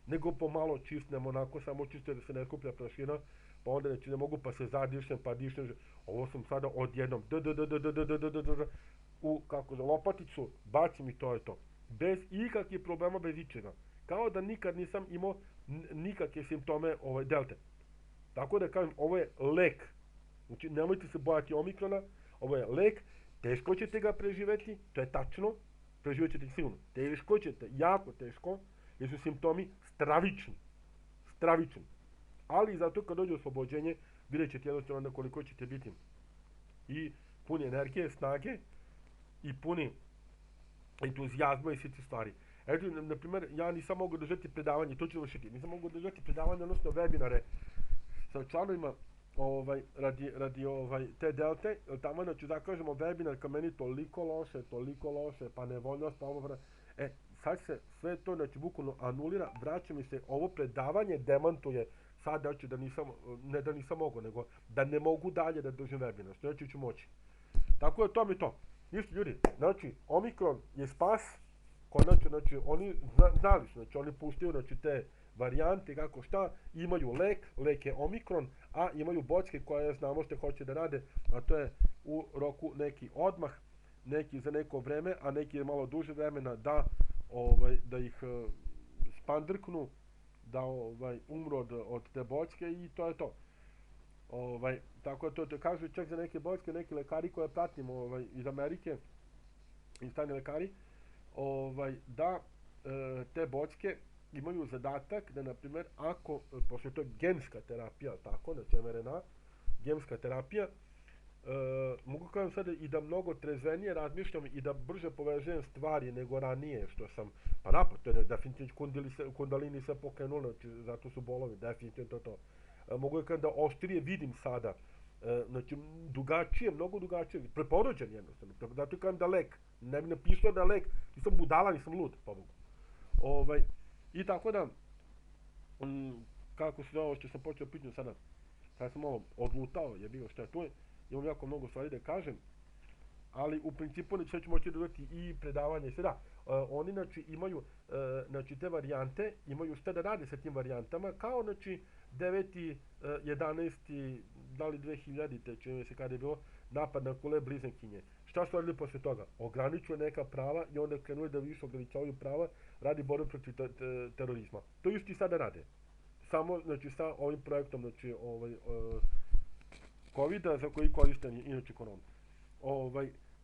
S1: Nego pomalo čistnem, onako samo čisto da se ne skuplja prašina, pa onda ne mogu pa se zadišem, pa dišem. Ovo sam sada odjednom, u kako za lopaticu, bacim i to je to. Bez ikakvih problema, bez ičega. Kao da nikad nisam imao nikakve simptome delte. Tako da kažem, ovo je lek. Znači, nemojte se bojati omikrona, ovo je lek, teško ćete ga preživeti, to je tačno, preživet ćete sigurno. Teško ćete, jako teško, jer su simptomi stravični. Ali zato kad dođe oslobođenje, vidjet ćete jednostavno koliko ćete biti i puni energije, snage i puni entuzijazma i sve te stvari. Eto, na primjer, ja nisam mogao držati predavanje, to ću završiti, nisam mogao držati predavanje, odnosno webinare sa članovima radi te delte, tamo znači zakažemo webinar kao meni toliko loše, pa nevoljnost, pa ovo, sad se sve to znači bukvalno anulira, vraća mi se, ovo predavanje demantuje sad znači da nisam, ne da nisam mogao, nego da ne mogu dalje da držim webinar, što neću moći. Tako je to mi to. Ništa ljudi, znači Omikron je spas, konačno, znači oni znali su, znači oni puštaju znači te varijante, kako šta, imaju lek je Omikron, a imaju bočke koje znamo što hoće da rade, a to je u roku neki odmah, neki za neko vreme, a neki je malo duže vremena da ih spandrknu, da umru od te bočke i to je to. Tako da to kažu čak za neke bočke, neki lekari koje pratimo iz Amerike, iz strani lekari, da te bočke imaju zadatak da, na primjer, ako, pošto to je genska terapija, tako, znači mRNA, genska terapija, mogu kažem sada i da mnogo trezvenije razmišljam i da brže povežujem stvari nego ranije, što sam, pa napad, to je definitivno kundalini se pokrenulo, znači zato su bolovi, definitivno to. Mogu kažem da oštrije vidim sada, znači drugačije, mnogo drugačije, preporođen jednostavno, zato kažem da lek, ne bi napisao da lek, nisam budala, nisam lud, pobogu. I tako da, kako se ovo što sam počeo pričati sada sam malo odlutao, je bilo što je tu, imam jako mnogo stvari da kažem, ali u principu sve ću moći dodati i predavanje i sve da. Oni znači imaju, znači te varijante, imaju šta da rade sa tim varijantama, kao znači 9. 11. da li 2000-te, čini se kada je bilo napad na Kule Blizenkinje. Šta su radili posle toga? Ograničuju neka prava i onda krenuli da više ograničavaju prava radi borbe protiv terorizma. To isto i sada rade. Samo, znači, sa ovim projektom, znači, COVID-a za koji koristan inače korona.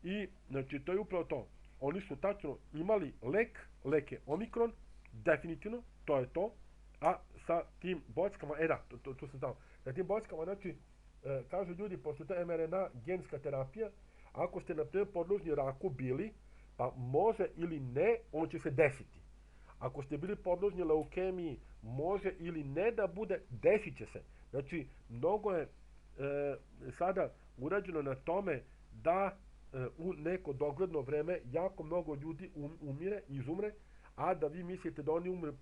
S1: I, znači, to je upravo to. Oni su tačno imali lek je Omikron, definitivno, to je to, a sa tim bockama, tu sam znao, sa tim bockama, znači, kažu ljudi, pošto to je mRNA genska terapija, ako ste na primjer podložni raku bili, pa može ili ne, on će se desiti. Ako ste bili podložni leukemiji, može ili ne da bude, desit će se. Znači, mnogo je sada urađeno na tome da u neko dogledno vreme jako mnogo ljudi izumre, a da vi mislite da oni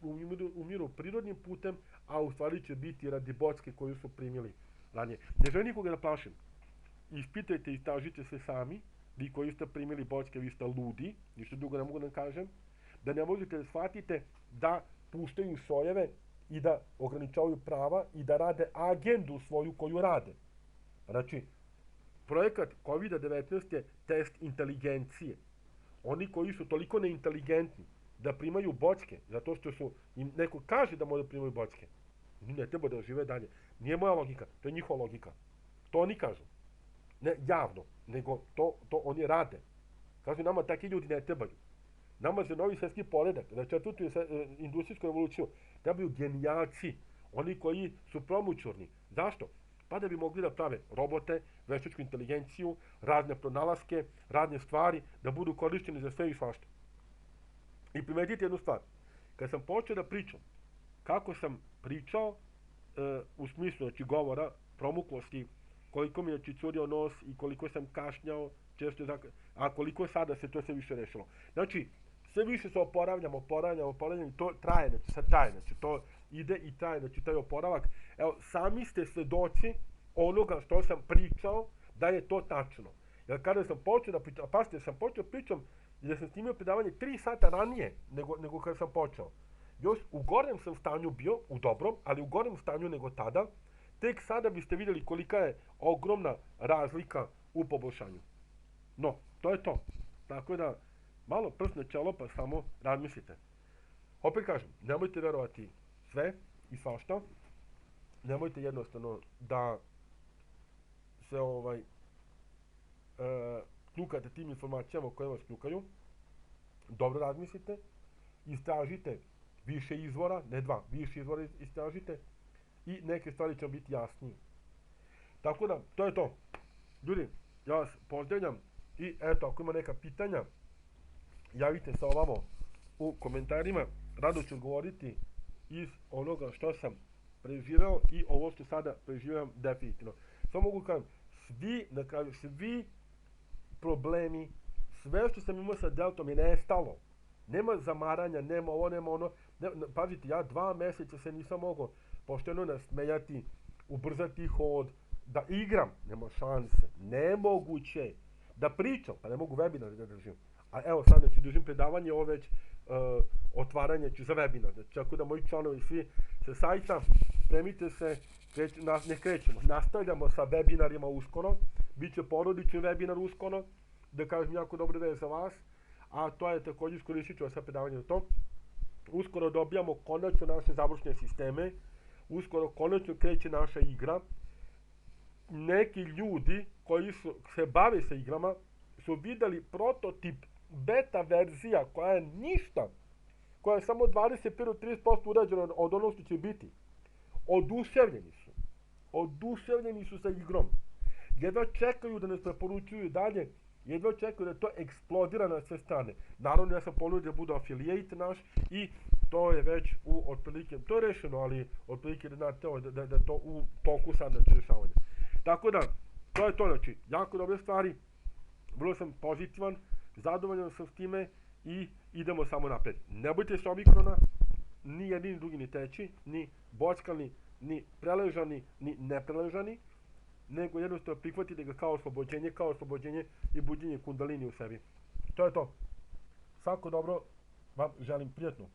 S1: umiru prirodnim putem, a u stvari će biti radi bocke koju su primili ranije. Ne želim nikoga da plašim. Ispitajte i istražite se sami, vi koji ste primili bočke, vi ste ludi, ništa drugo ne mogu da kažem, da ne možete da shvatite da puštaju sojeve i da ograničavaju prava i da rade agendu svoju koju rade. Znači, projekat COVID-19 je test inteligencije. Oni koji su toliko neinteligentni da primaju bočke, zato što im neko kaže da moraju primaju bočke, ne treba da žive dalje. Nije moja logika, to je njihova logika. To oni kažu. Ne javno, nego to oni rade. Kažu nama takvi ljudi ne trebaju. Nama za novi svjetski poredak, za četvrtu industrijsku revoluciju, trebaju genijalci, oni koji su promućurni. Zašto? Pa da bi mogli da prave robote, veštačku inteligenciju, razne pronalaske, razne stvari, da budu korišteni za sve i svašta. I primetite jednu stvar. Kad sam počeo da pričam, kako sam pričao, u smislu znači govora, promuklosti, koliko mi je curio nos i koliko sam kašnjao, a koliko sada se to sve više rešilo. Znači, sve više se oporavljamo, to traje, znači sad traje, znači to ide i traje, znači taj oporavak. Evo, sami ste svedoci onoga što sam pričao da je to tačno. Jer kada sam počeo da pričam, pazite, sam počeo pričam jer sam snimio predavanje 3 sata ranije nego kada sam počeo. Još u gorem sam stanju bio, u dobrom, ali u gorem stanju nego tada. Tek sada biste vidjeli kolika je ogromna razlika u poboljšanju. No, to je to. Tako da, malo prst na čelo pa samo razmislite. Opet kažem, nemojte verovati sve i svašta. Nemojte jednostavno da se kljukate tim informacijama koje vas kljukaju. Dobro razmislite. Istražite više izvora, ne dva, više izvora istražite i neke stvari će biti jasnije. Tako da, to je to. Ljudi, ja vas pozdravljam i eto, ako ima neka pitanja, javite se ovamo u komentarima. Rado ću odgovoriti iz onoga što sam preživeo i ovo što sada preživljam definitivno. Samo mogu kažem, svi problemi, sve što sam imao sa deltom je nestalo. Nema zamaranja, nema ovo, nema ono. Pazite, ja 2 meseca se nisam mogao pošteno nasmejati, ubrzati hod, da igram, nema šanse, nemoguće, da pričam, pa ne mogu webinar da držim. A evo sad, znači, držim predavanje, ovo već otvaranje ću za webinar, znači, tako da moji članovi svi sa sajta, spremite se, ne krećemo, nastavljamo sa webinarima uskoro, bit će porodični webinar uskoro, da kažem jako dobro da je za vas, a to je također iskoristit ću vas sa predavanje za to. Uskoro dobijamo konačno naše završne sisteme, uskoro konačno kreće naša igra. Neki ljudi koji se bave sa igrama su vidjeli prototip beta verzija koja je ništa, koja je samo 25-30% urađena od ono što će biti. Oduševljeni su sa igrom. Jedva čekaju da nas preporučuju dalje, jedva čekaju da to eksplodira na sve strane. Naravno, ja sam ponudio da bude affiliate naš i to je već otprilike, to je rešeno, ali otprilike da je to u toku sad znači rešavanja. Tako da, to je to, znači, jako dobre stvari, vrlo sam pozitivan, zadovoljan sam s time i idemo samo napred. Ne bojte se omikrona, ni jedni ni drugi ni treći, ni bockani, ni preležani, ni nepreležani, nego jednostavno prihvatite ga kao oslobođenje i buđenje kundalini u sebi. To je to. Svako dobro vam želim, prijatno.